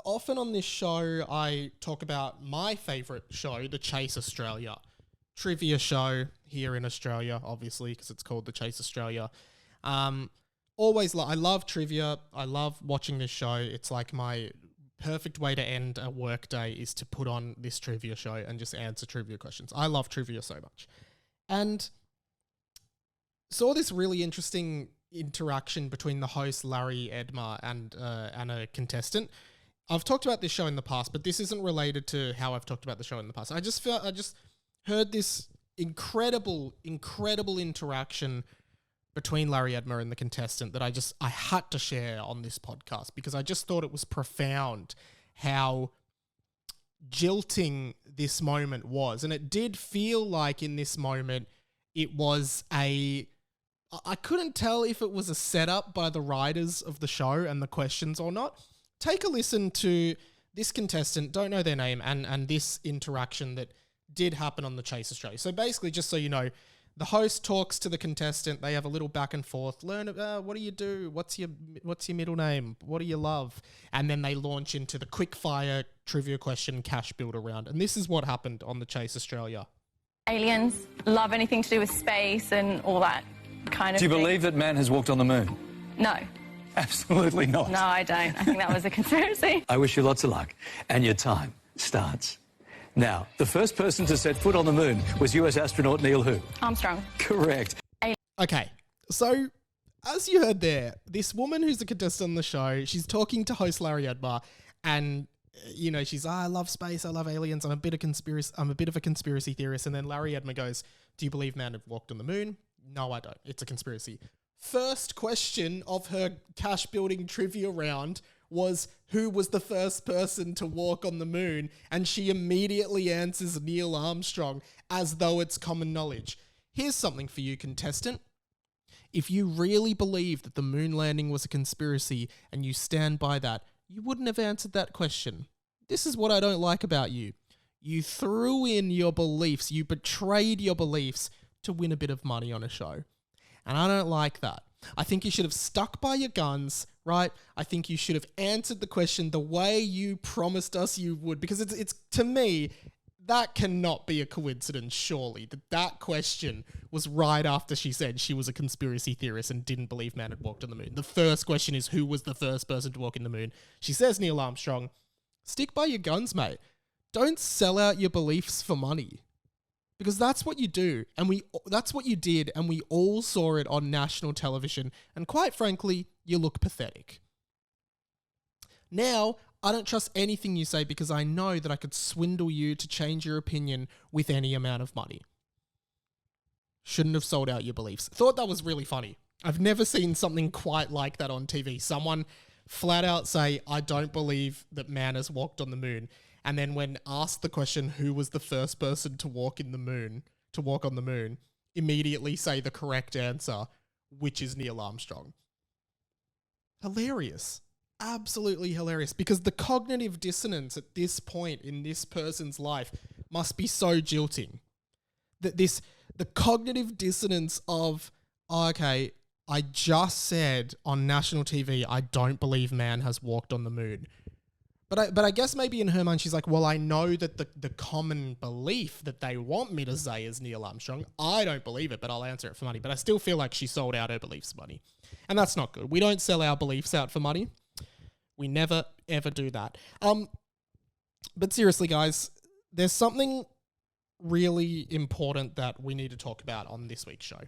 often on this show, I talk about my favourite show, The Chase Australia. Trivia show here in Australia, obviously, because it's called The Chase Australia. I love trivia. I love watching this show. It's like my perfect way to end a work day is to put on this trivia show and just answer trivia questions. I love trivia so much. And saw this really interesting interaction between the host, Larry Edmar, and a contestant. I've talked about this show in the past, but this isn't related to how I've talked about the show in the past. I just heard this incredible interaction between Larry Edmar and the contestant that I had to share on this podcast because I just thought it was profound how jilting this moment was. And it did feel like in this moment it was I couldn't tell if it was a setup by the writers of the show and the questions or not. Take a listen to this contestant, don't know their name, and this interaction that did happen on the Chase Australia. So basically, just so you know, the host talks to the contestant. They have a little back and forth. Learn, what do you do? What's your middle name? What do you love? And then they launch into the quick fire trivia question cash builder round. And this is what happened on the Chase Australia. Aliens, love anything to do with space and all that kind of thing. Do you believe that man has walked on the moon? No. Absolutely not. No, I don't. I think that was a conspiracy. I wish you lots of luck. And your time starts now. The first person to set foot on the moon was US astronaut Neil who? Armstrong. Correct. Okay, so as you heard there, this woman who's a contestant on the show, she's talking to host Larry Edmar, and you know, she's, I love space, I love aliens, I'm a bit of a conspiracy theorist. And then Larry Edmar goes, do you believe man have walked on the moon? No, I don't. It's a conspiracy. First question of her cash building trivia round was, who was the first person to walk on the moon? And she immediately answers Neil Armstrong as though it's common knowledge. Here's something for you, contestant. If you really believe that the moon landing was a conspiracy and you stand by that, you wouldn't have answered that question. This is what I don't like about you. You threw in your beliefs, you betrayed your beliefs to win a bit of money on a show. And I don't like that. I think you should have stuck by your guns, right? I think you should have answered the question the way you promised us you would, because it's to me, that cannot be a coincidence, surely, that question was right after she said she was a conspiracy theorist and didn't believe man had walked on the moon. The first question is, who was the first person to walk in the moon? She says Neil Armstrong. Stick by your guns, mate. Don't sell out your beliefs for money. Because that's what you do, and that's what you did, and we all saw it on national television, and quite frankly, you look pathetic. Now, I don't trust anything you say because I know that I could swindle you to change your opinion with any amount of money. Shouldn't have sold out your beliefs. Thought that was really funny. I've never seen something quite like that on TV. Someone flat out say, I don't believe that man has walked on the moon. And then when asked the question, who was the first person to walk on the moon, immediately say the correct answer, which is Neil Armstrong. Hilarious. Absolutely hilarious. Because the cognitive dissonance at this point in this person's life must be so jilting. The cognitive dissonance of, oh, okay, I just said on national TV, I don't believe man has walked on the moon. But I guess maybe in her mind, she's like, well, I know that the common belief that they want me to say is Neil Armstrong. I don't believe it, but I'll answer it for money. But I still feel like she sold out her beliefs for money. And that's not good. We don't sell our beliefs out for money. We never, ever do that. But seriously, guys, there's something really important that we need to talk about on this week's show.